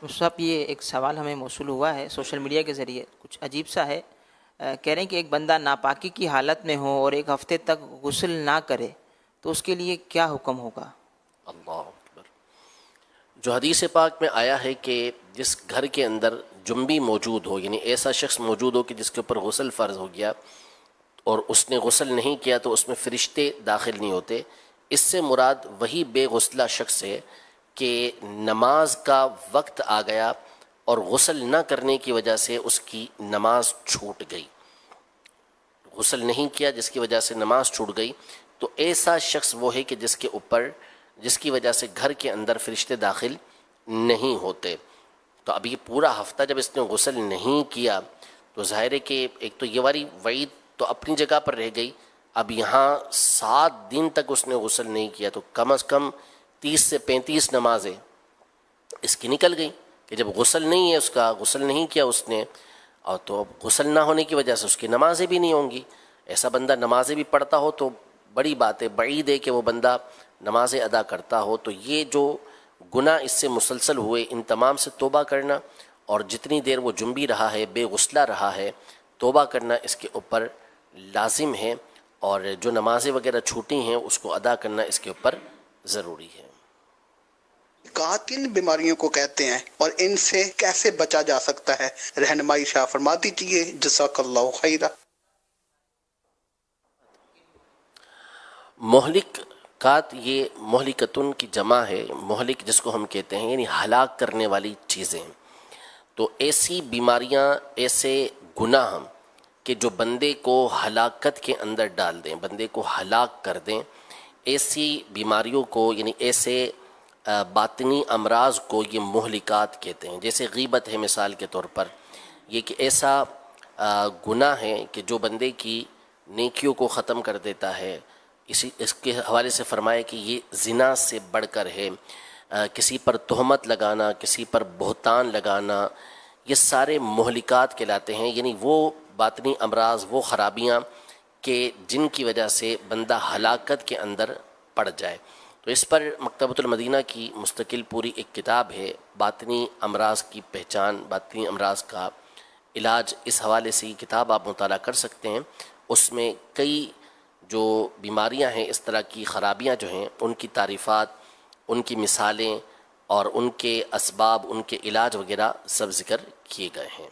صاحب یہ ایک سوال ہمیں موصول ہوا ہے سوشل میڈیا کے ذریعے، کچھ عجیب سا ہے۔ کہہ رہے ہیں کہ ایک بندہ ناپاکی کی حالت میں ہو اور ایک ہفتے تک غسل نہ کرے تو اس کے لیے کیا حکم ہوگا؟ اللہ اکبر۔ جو حدیث پاک میں آیا ہے کہ جس گھر کے اندر جنبی موجود ہو، یعنی ایسا شخص موجود ہو کہ جس کے اوپر غسل فرض ہو گیا اور اس نے غسل نہیں کیا تو اس میں فرشتے داخل نہیں ہوتے، اس سے مراد وہی بے غسلہ شخص ہے کہ نماز کا وقت آ گیا اور غسل نہ کرنے کی وجہ سے اس کی نماز چھوٹ گئی، غسل نہیں کیا جس کی وجہ سے نماز چھوٹ گئی، تو ایسا شخص وہ ہے کہ جس کی وجہ سے گھر کے اندر فرشتے داخل نہیں ہوتے۔ تو اب یہ پورا ہفتہ جب اس نے غسل نہیں کیا تو ظاہر ہے کہ ایک تو یہ والی وعید تو اپنی جگہ پر رہ گئی، اب یہاں 7 دن تک اس نے غسل نہیں کیا تو کم از کم 30 سے 35 نمازیں اس کی نکل گئی کہ جب غسل نہیں ہے اس کا، غسل نہیں کیا اس نے، اور تو اب غسل نہ ہونے کی وجہ سے اس کی نمازیں بھی نہیں ہوں گی۔ ایسا بندہ نمازیں بھی پڑھتا ہو تو بڑی بات ہے، بعید ہے کہ وہ بندہ نمازیں ادا کرتا ہو۔ تو یہ جو گناہ اس سے مسلسل ہوئے ان تمام سے توبہ کرنا، اور جتنی دیر وہ جنبی رہا ہے، بے غسلہ رہا ہے، توبہ کرنا اس کے اوپر لازم ہے، اور جو نمازیں وغیرہ چھوٹی ہیں اس کو ادا کرنا اس کے اوپر ضروری ہے۔ کن بیماریوں کو کہتے ہیں اور ان سے کیسے بچا جا سکتا ہے؟ رہنمائی شاہ فرما دیجیے، جزاک اللہ خیرہ۔ مہلکات، یہ مہلکتن کی جمع ہے، مہلک جس کو ہم کہتے ہیں یعنی ہلاک کرنے والی چیزیں۔ تو ایسی بیماریاں، ایسے گناہ کہ جو بندے کو ہلاکت کے اندر ڈال دیں، بندے کو ہلاک کر دیں، ایسی بیماریوں کو یعنی ایسے باطنی امراض کو یہ مہلکات کہتے ہیں۔ جیسے غیبت ہے مثال کے طور پر، یہ کہ ایسا گناہ ہے کہ جو بندے کی نیکیوں کو ختم کر دیتا ہے۔ اس کے حوالے سے فرمایا کہ یہ زنا سے بڑھ کر ہے، کسی پر تہمت لگانا، کسی پر بہتان لگانا، یہ سارے مہلکات کہلاتے ہیں، یعنی وہ باطنی امراض، وہ خرابیاں کہ جن کی وجہ سے بندہ ہلاکت کے اندر پڑ جائے۔ تو اس پر مکتبۃ المدینہ کی مستقل پوری ایک کتاب ہے، باطنی امراض کی پہچان، باطنی امراض کا علاج، اس حوالے سے یہ کتاب آپ مطالعہ کر سکتے ہیں۔ اس میں کئی جو بیماریاں ہیں، اس طرح کی خرابیاں جو ہیں، ان کی تعریفات، ان کی مثالیں اور ان کے اسباب، ان کے علاج وغیرہ سب ذکر کیے گئے ہیں۔